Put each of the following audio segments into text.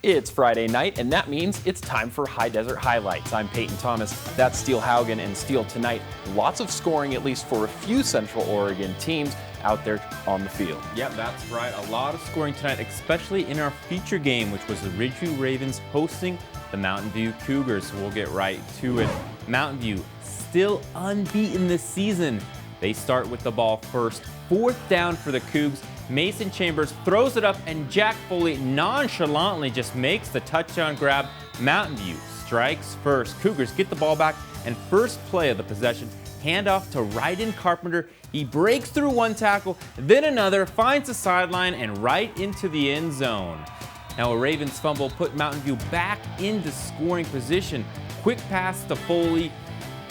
It's Friday night, and that means it's time for High Desert Highlights. I'm Peyton Thomas. That's Steele Haugen, and Steele tonight. Lots of scoring, at least for a few Central Oregon teams out there on the field. Yep, that's right. A lot of scoring tonight, especially in our feature game, which was the Ridgeview Ravens hosting the Mountain View Cougars. We'll get right to it. Mountain View still unbeaten this season. They start with the ball first. 4th down for the Cougs. Mason Chambers throws it up, and Jack Foley nonchalantly just makes the touchdown grab. Mountain View strikes first. Cougars get the ball back, and first play of the possession, handoff to Ryden Carpenter. He breaks through one tackle, then another, finds the sideline, and right into the end zone. Now a Ravens fumble put Mountain View back into scoring position. Quick pass to Foley.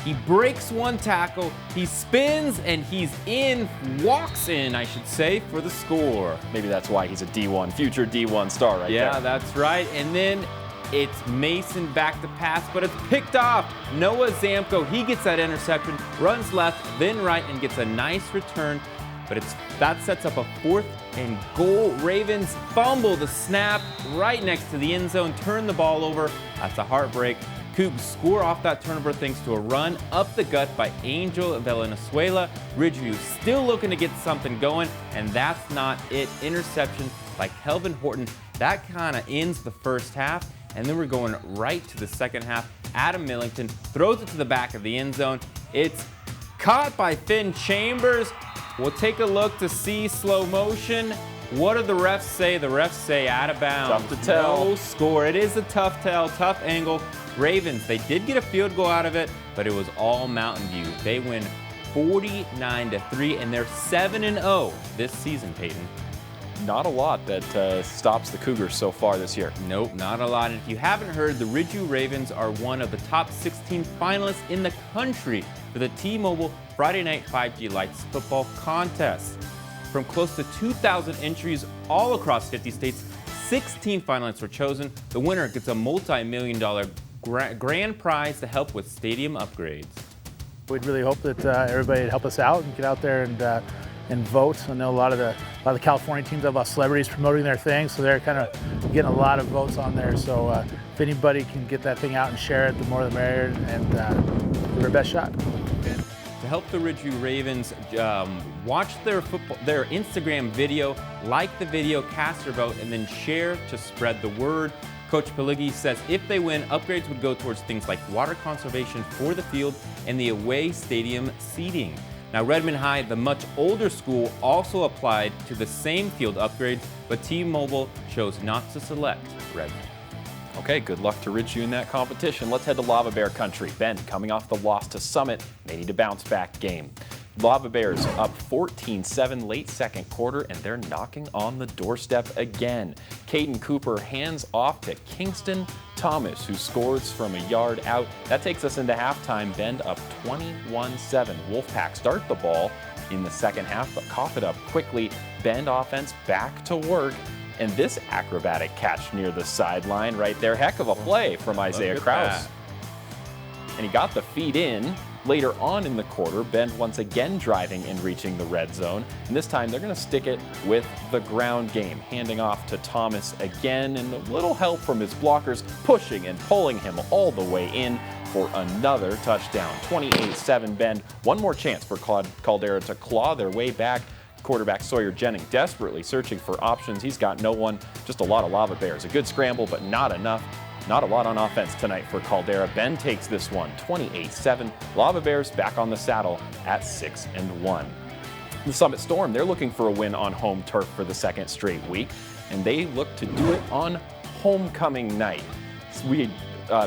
He breaks one tackle, he spins, and he's in, walks in, I should say, for the score. Maybe that's why he's a D1, future D1 star right there. Yeah, that's right. And then it's Mason back to pass, but it's picked off. Noah Zamko, he gets that interception, runs left, then right, and gets a nice return. But that sets up a 4th and goal. Ravens fumble the snap right next to the end zone, turn the ball over. That's a heartbreak. Cougs score off that turnover thanks to a run up the gut by Angel Valenzuela. Ridgeview still looking to get something going, and that's not it. Interception by Kelvin Horton. That kind of ends the first half, and then we're going right to the second half. Adam Millington throws it to the back of the end zone. It's caught by Finn Chambers. We'll take a look to see slow motion. What do the refs say? The refs say out of bounds. Tough to tell. No score. It is a tough tell, tough angle. Ravens, they did get a field goal out of it, but it was all Mountain View. They win 49-3, and they're 7-0 this season, Peyton. Not a lot that stops the Cougars so far this year. Nope, not a lot. And if you haven't heard, the Ridgeview Ravens are one of the top 16 finalists in the country for the T-Mobile Friday Night 5G Lights football contest. From close to 2,000 entries all across 50 states, 16 finalists were chosen. The winner gets a multi-million-dollar grand prize to help with stadium upgrades. We'd really hope that everybody would help us out and get out there and vote. I know a lot of the California teams have a lot of celebrities promoting their thing, so they're kind of getting a lot of votes on there. So if anybody can get that thing out and share it, the more the merrier, and give our best shot. To help the Ridgeview Ravens, watch their Instagram video, like the video, cast your vote, and then share to spread the word. Coach Peligi says if they win, upgrades would go towards things like water conservation for the field and the away stadium seating. Now, Redmond High, the much older school, also applied to the same field upgrades, but T-Mobile chose not to select Redmond. Okay, good luck to Ridgeview in that competition. Let's head to Lava Bear country. Bend coming off the loss to Summit. They need a bounce-back game. Lava Bears up 14-7 late second quarter, and they're knocking on the doorstep again. Caden Cooper hands off to Kingston Thomas, who scores from a yard out. That takes us into halftime. Bend up 21-7. Wolfpack start the ball in the second half, but cough it up quickly. Bend offense back to work. And this acrobatic catch near the sideline right there. Heck of a play from Isaiah Krause. And he got the feed in. Later on in the quarter, Bend once again driving and reaching the red zone. And this time they're going to stick it with the ground game, handing off to Thomas again, and a little help from his blockers, pushing and pulling him all the way in for another touchdown. 28-7 Bend. One more chance for Caldera to claw their way back. Quarterback Sawyer Jennings desperately searching for options. He's got no one, just a lot of Lava Bears. A good scramble, but not enough. Not a lot on offense tonight for Caldera. Bend takes this one, 28-7. Lava Bears back on the saddle at 6-1. The Summit Storm, they're looking for a win on home turf for the second straight week, and they look to do it on homecoming night. We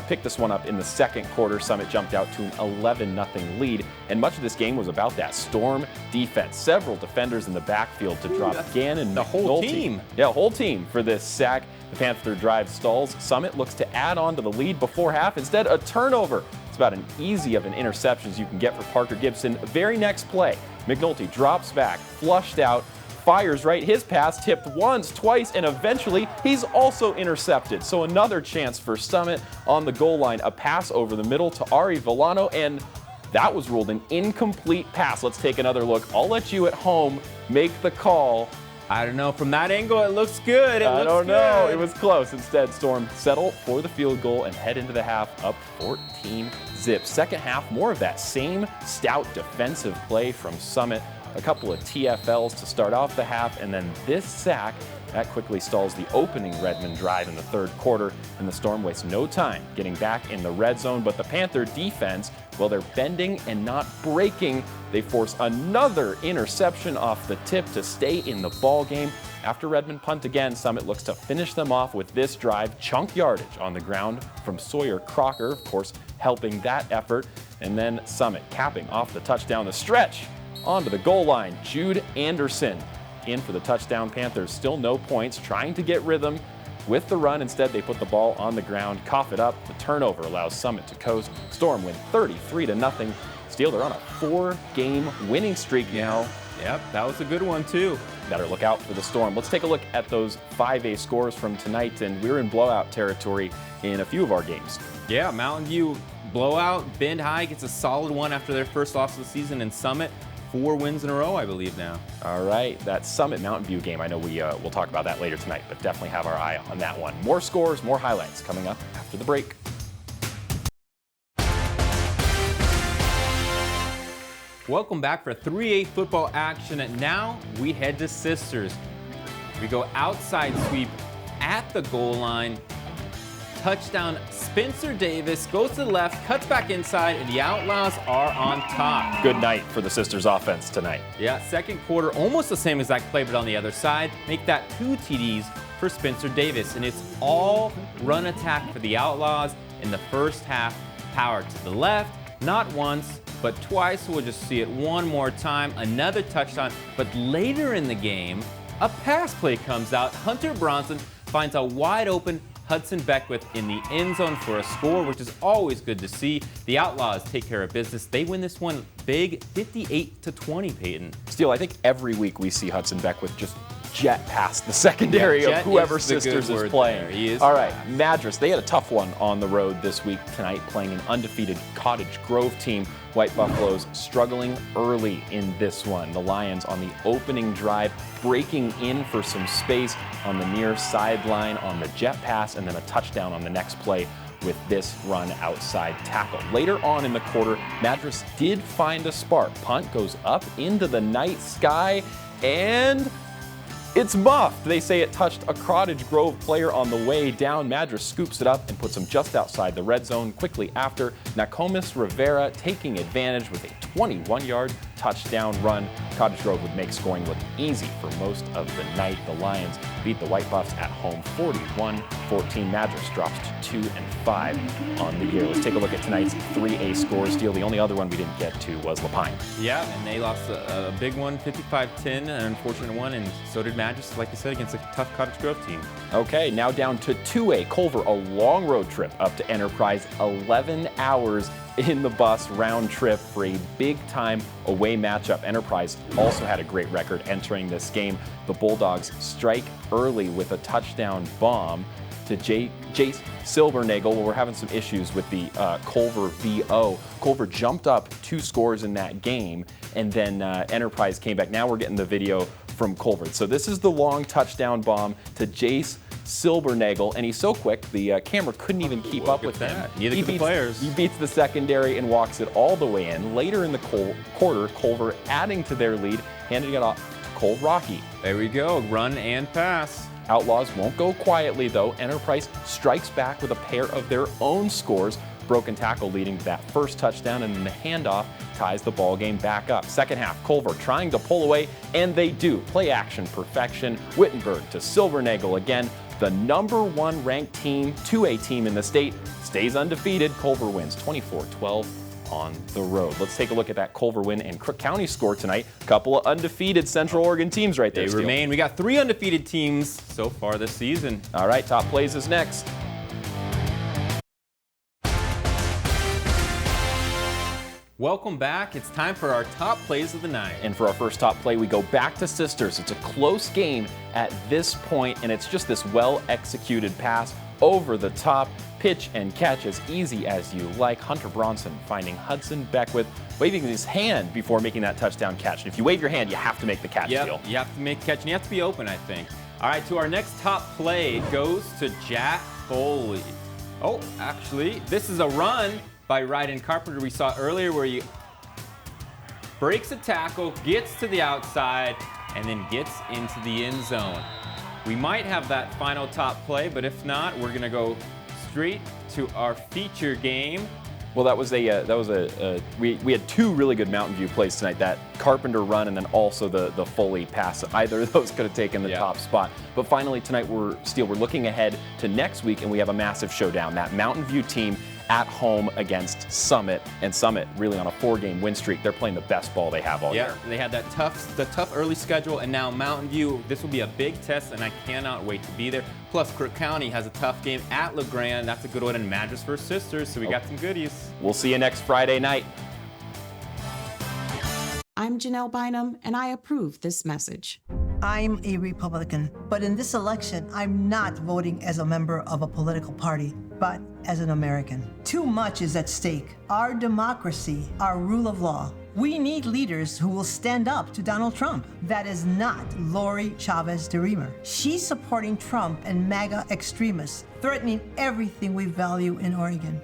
picked this one up in the second quarter. Summit jumped out to an 11-0 lead, and much of this game was about that Storm defense. Several defenders in the backfield to drop Gannon. The whole team. Yeah, whole team for this sack. The Panther drive stalls. Summit looks to add on to the lead before half. Instead, a turnover. It's about an easy of an interception as you can get for Parker Gibson. Very next play, McNulty drops back, flushed out, fires right. His pass tipped once, twice, and eventually he's also intercepted. So another chance for Summit on the goal line. A pass over the middle to Ari Villano, and that was ruled an incomplete pass. Let's take another look. I'll let you at home make the call. I don't know. From that angle, it looks good. I don't know. It was close. Instead, Storm settle for the field goal and head into the half up 14-zip. Second half, more of that same stout defensive play from Summit. A couple of TFLs to start off the half, and then this sack that quickly stalls the opening Redmond drive in the third quarter, and the Storm wastes no time getting back in the red zone. But the Panther defense, well, they're bending and not breaking. They force another interception off the tip to stay in the ball game. After Redmond punt again, Summit looks to finish them off with this drive. Chunk yardage on the ground from Sawyer Crocker, of course, helping that effort. And then Summit capping off the touchdown, the stretch onto the goal line. Jude Anderson in for the touchdown. Panthers still no points, trying to get rhythm with the run. Instead, they put the ball on the ground, cough it up. The turnover allows Summit to coast. Storm win 33-0. Steel, they're on a 4-game winning streak now. Yep, that was a good one too. Better look out for the Storm. Let's take a look at those 5A scores from tonight, and we're in blowout territory in a few of our games. Yeah, Mountain View blowout. Bend High gets a solid one after their first loss of the season, and Summit 4 wins in a row, I believe now. All right, that Summit Mountain View game, I know we'll talk about that later tonight, but definitely have our eye on that one. More scores, more highlights coming up after the break. Welcome back for 3A football action, and now we head to Sisters. We go outside sweep at the goal line. Touchdown, Spencer Davis goes to the left, cuts back inside, and the Outlaws are on top. Good night for the Sisters offense tonight. Yeah, second quarter, almost the same exact play, but on the other side. Make that 2 TDs for Spencer Davis, and it's all run attack for the Outlaws in the first half. Power to the left, not once, but twice. We'll just see it one more time. Another touchdown, but later in the game, a pass play comes out. Hunter Bronson finds a wide open Hudson Beckwith in the end zone for a score, which is always good to see. The Outlaws take care of business. They win this one big, 58-20, Peyton. Steel, I think every week we see Hudson Beckwith just jet past the secondary of whoever Sisters is playing. He is. All right, Madras, they had a tough one on the road this week tonight, playing an undefeated Cottage Grove team. White Buffaloes struggling early in this one. The Lions on the opening drive, breaking in for some space on the near sideline on the jet pass, and then a touchdown on the next play with this run outside tackle. Later on in the quarter, Madras did find a spark. Punt goes up into the night sky, and it's muffed. They say it touched a Cottage Grove player on the way down. Madras scoops it up and puts him just outside the red zone. Quickly after, Nakomis Rivera taking advantage with a 21-yard touchdown run. Cottage Grove would make scoring look easy for most of the night. The Lions beat the White Buffs at home 41-14. Madras drops to 2-5 on the year. Let's take a look at tonight's 3A scores. Steel, the only other one we didn't get to was Lapine. Yeah, and they lost a big one, 55-10, an unfortunate one, and so did Madras, like I said, against a tough Cottage Grove team. Okay, now down to 2A. Culver, a long road trip up to Enterprise, 11 hours in the bus round trip for a big-time away matchup. Enterprise also had a great record entering this game. The Bulldogs strike early with a touchdown bomb to Jace Silbernagel. Well, we're having some issues with the Culver VO. Culver jumped up 2 scores in that game, and then Enterprise came back. Now we're getting the video from Culver. So this is the long touchdown bomb to Jace Silbernagel, and he's so quick the camera couldn't even keep up with him. Neither could the players. He beats the secondary and walks it all the way in. Later in the quarter, Culver adding to their lead, handing it off to Cole Rocky. There we go, run and pass. Outlaws won't go quietly though. Enterprise strikes back with a pair of their own scores. Broken tackle leading to that first touchdown, and then the handoff ties the ball game back up. Second half, Culver trying to pull away, and they do. Play action perfection. Wittenberg to Silbernagel again. The #1 ranked team, 2A team in the state, stays undefeated. Culver wins 24-12 on the road. Let's take a look at that Culver win and Crook County score tonight. Couple of undefeated Central Oregon teams right there. They remain. We got 3 undefeated teams so far this season. All right, Top Plays is next. Welcome back. It's time for our top plays of the night. And for our first top play, we go back to Sisters. It's a close game at this point, and it's just this well-executed pass over the top, pitch and catch as easy as you like. Hunter Bronson finding Hudson Beckwith, waving his hand before making that touchdown catch. And if you wave your hand, you have to make the catch, Yep, Steele. you have to make a catch, and you have to be open, I think. All right, to our next top play goes to Jack Foley. Oh, actually, this is a run by Ryden Carpenter we saw earlier where he breaks a tackle, gets to the outside, and then gets into the end zone. We might have that final top play, but if not, we're gonna go straight to our feature game. Well, we had two really good Mountain View plays tonight. That Carpenter run and then also the Foley pass. Either of those could have taken the top spot. But finally tonight we're looking ahead to next week, and we have a massive showdown. That Mountain View team at home against Summit, and Summit really on a 4-game win streak. They're playing the best ball they have all year. They had the tough early schedule, and now Mountain View. This will be a big test, and I cannot wait to be there. Plus, Crook County has a tough game at LeGrand. That's a good one, and Madras vs. Sisters, so we got some goodies. We'll see you next Friday night. I'm Janelle Bynum, and I approve this message. I'm a Republican, but in this election, I'm not voting as a member of a political party, but as an American. Too much is at stake. Our democracy, our rule of law. We need leaders who will stand up to Donald Trump. That is not Lori Chavez DeRemer. She's supporting Trump and MAGA extremists, threatening everything we value in Oregon.